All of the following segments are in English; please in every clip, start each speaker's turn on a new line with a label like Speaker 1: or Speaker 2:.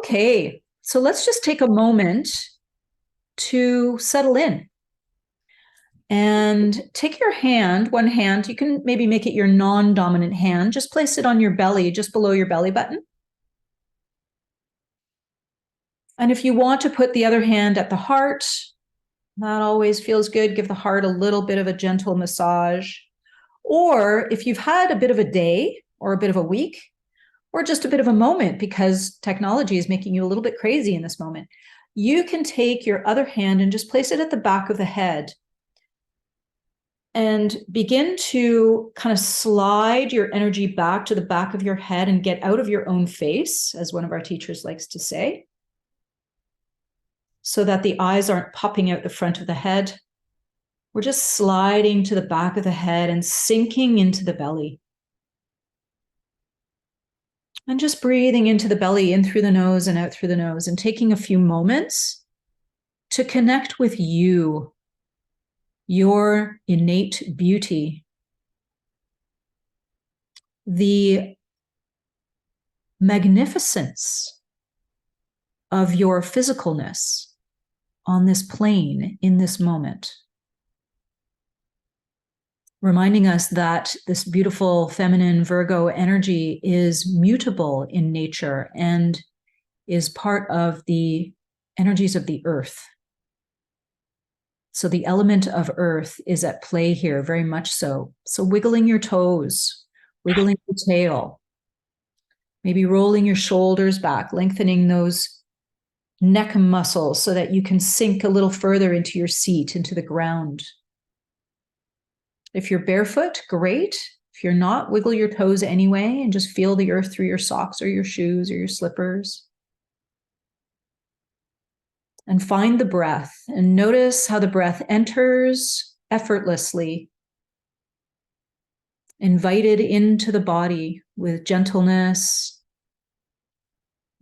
Speaker 1: Okay, so let's just take a moment to settle in and take your hand, one hand, you can maybe make it your non-dominant hand, just place it on your belly, just below your belly button. And if you want to put the other hand at the heart, that always feels good. Give the heart a little bit of a gentle massage. Or if you've had a bit of a day or a bit of a week, or just a bit of a moment because technology is making you a little bit crazy in this moment, you can take your other hand and just place it at the back of the head and begin to kind of slide your energy back to the back of your head and get out of your own face, as one of our teachers likes to say, so that the eyes aren't popping out the front of the head. We're just sliding to the back of the head and sinking into the belly. And just breathing into the belly, in through the nose and out through the nose, and taking a few moments to connect with you, your innate beauty, the magnificence of your physicalness on this plane in this moment. Reminding us that this beautiful feminine Virgo energy is mutable in nature and is part of the energies of the earth. So the element of earth is at play here, very much so. So wiggling your toes, wiggling the tail, maybe rolling your shoulders back, lengthening those neck muscles so that you can sink a little further into your seat, into the ground. If you're barefoot, great. If you're not, wiggle your toes anyway and just feel the earth through your socks or your shoes or your slippers. And find the breath and notice how the breath enters effortlessly, invited into the body with gentleness,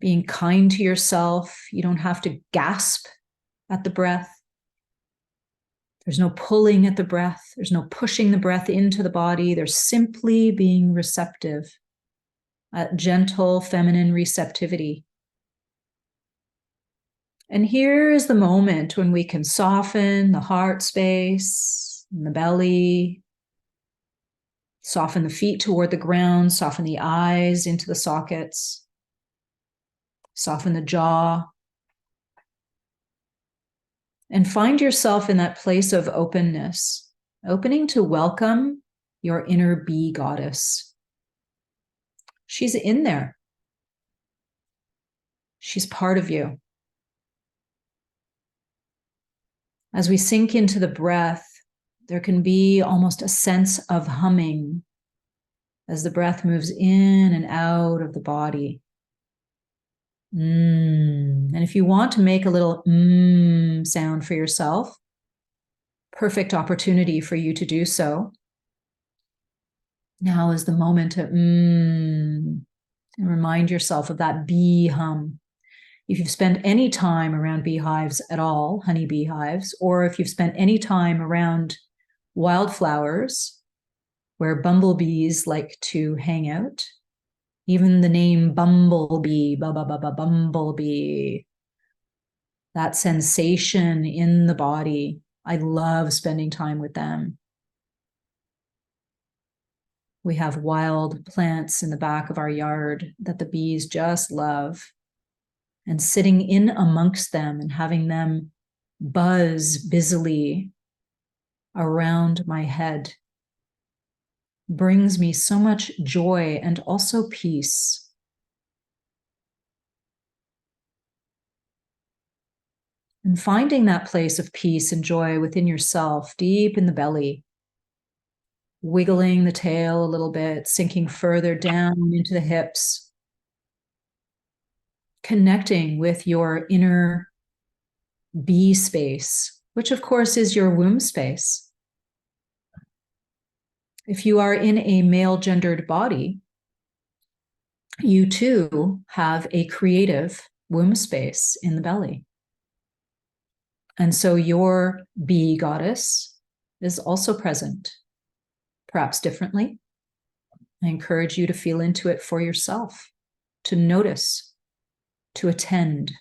Speaker 1: being kind to yourself. You don't have to gasp at the breath. There's no pulling at the breath. There's no pushing the breath into the body. There's simply being receptive, at gentle feminine receptivity. And here is the moment when we can soften the heart space and the belly, soften the feet toward the ground, soften the eyes into the sockets, soften the jaw, and find yourself in that place of openness, opening to welcome your inner bee goddess. She's in there. She's part of you. As we sink into the breath, there can be almost a sense of humming as the breath moves in and out of the body. And if you want to make a little sound for yourself, perfect opportunity for you to do so. Now is the moment to and remind yourself of that bee hum. If you've spent any time around beehives at all, honey beehives, or if you've spent any time around wildflowers where bumblebees like to hang out, even the name bumblebee, bumblebee, that sensation in the body, I love spending time with them. We have wild plants in the back of our yard that the bees just love. And sitting in amongst them and having them buzz busily around my head brings me so much joy and also peace. And finding that place of peace and joy within yourself, deep in the belly, wiggling the tail a little bit, sinking further down into the hips, connecting with your inner bee space, which of course is your womb space. If you are in a male gendered body, you too have a creative womb space in the belly. And so your bee goddess is also present, perhaps differently. I encourage you to feel into it for yourself, to notice to attend.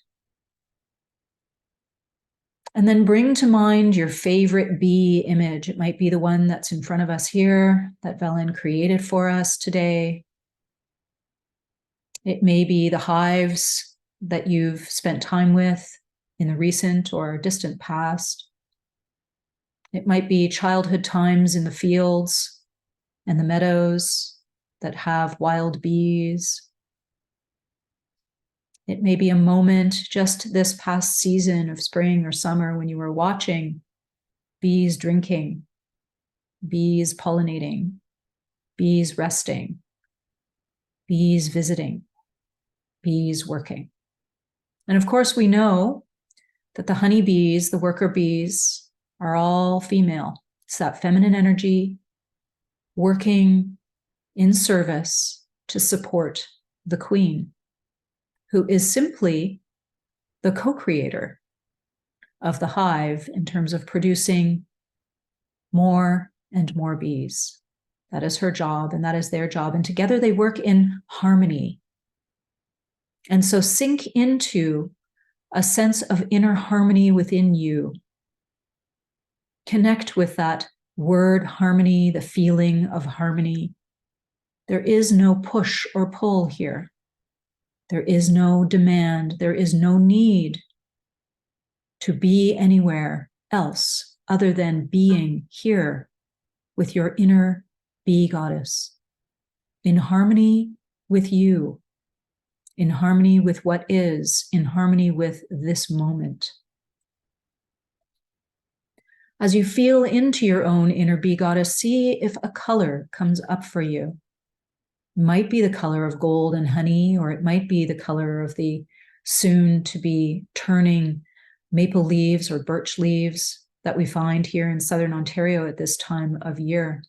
Speaker 1: And then bring to mind your favorite bee image. It might be the one that's in front of us here that Velen created for us today. It may be the hives that you've spent time with in the recent or distant past. It might be childhood times in the fields and the meadows that have wild bees. It may be a moment just this past season of spring or summer when you were watching bees drinking, bees pollinating, bees resting, bees visiting, bees working. And of course, we know that the honeybees, the worker bees, are all female. It's that feminine energy working in service to support the queen, who is simply the co-creator of the hive in terms of producing more and more bees. That is her job, and that is their job. And together they work in harmony. And so sink into a sense of inner harmony within you. Connect with that word harmony, the feeling of harmony. There is no push or pull here. There is no demand. There is no need to be anywhere else other than being here with your inner bee goddess, in harmony with you, in harmony with what is, in harmony with this moment. As you feel into your own inner bee goddess, see if a color comes up for you. It might be the color of gold and honey, or it might be the color of the soon to be turning maple leaves or birch leaves that we find here in Southern Ontario at this time of year.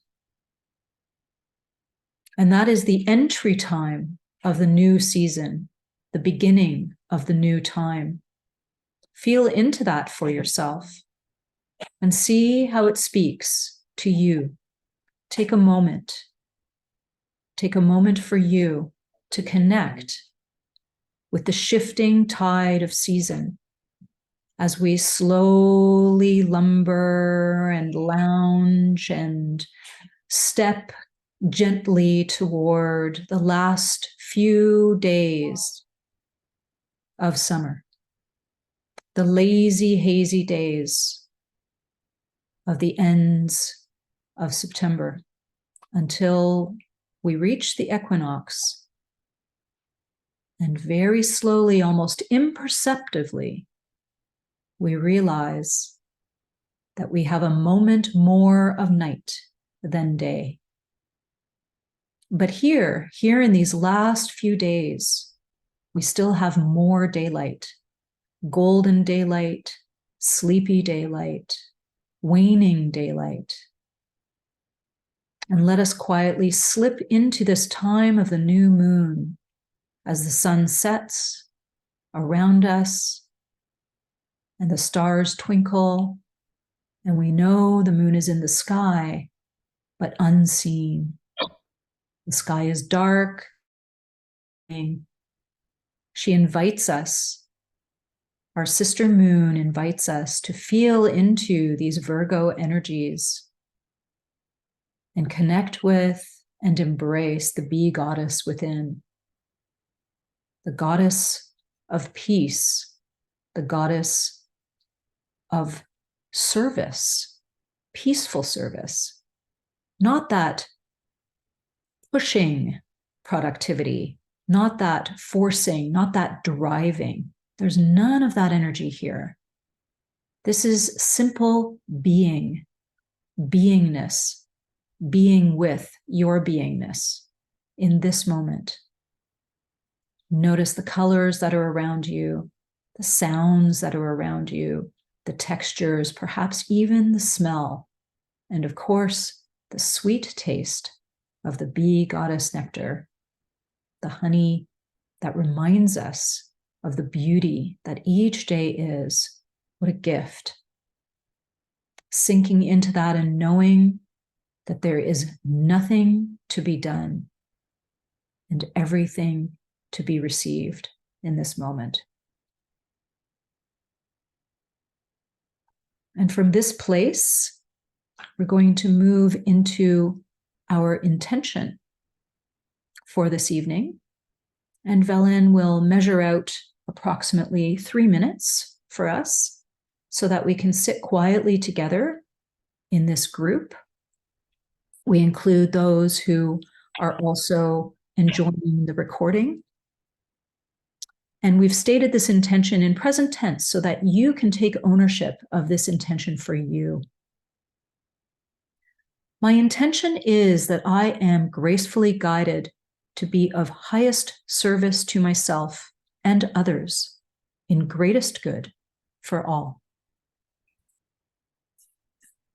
Speaker 1: And that is the entry time of the new season, the beginning of the new time. Feel into that for yourself and see how it speaks to you. Take a moment. Take a moment for you to connect with the shifting tide of season as we slowly lumber and lounge and step gently toward the last few days of summer, the lazy, hazy days of the ends of September, until we reach the equinox, and very slowly, almost imperceptibly, we realize that we have a moment more of night than day. But here in these last few days, we still have more daylight, golden daylight, sleepy daylight, waning daylight. And let us quietly slip into this time of the new moon as the sun sets around us and the stars twinkle, and we know the moon is in the sky, but unseen. The sky is dark. She invites us, our sister moon invites us to feel into these Virgo energies and connect with and embrace the bee goddess within, the goddess of peace, the goddess of service, peaceful service, not that pushing productivity, not that forcing, not that driving. There's none of that energy here. This is simple being, beingness, being with your beingness in this moment. Notice the colors that are around you, the sounds that are around you, the textures, perhaps even the smell, and of course, the sweet taste of the bee goddess nectar, the honey that reminds us of the beauty that each day is. What a gift. Sinking into that and knowing that there is nothing to be done and everything to be received. in this moment. And from this place, we're going to move into our intention for this evening. And Velen will measure out approximately 3 minutes for us so that we can sit quietly together in this group. We include those who are also enjoying the recording. And we've stated this intention in present tense so that you can take ownership of this intention for you. My intention is that I am gracefully guided to be of highest service to myself and others in greatest good for all.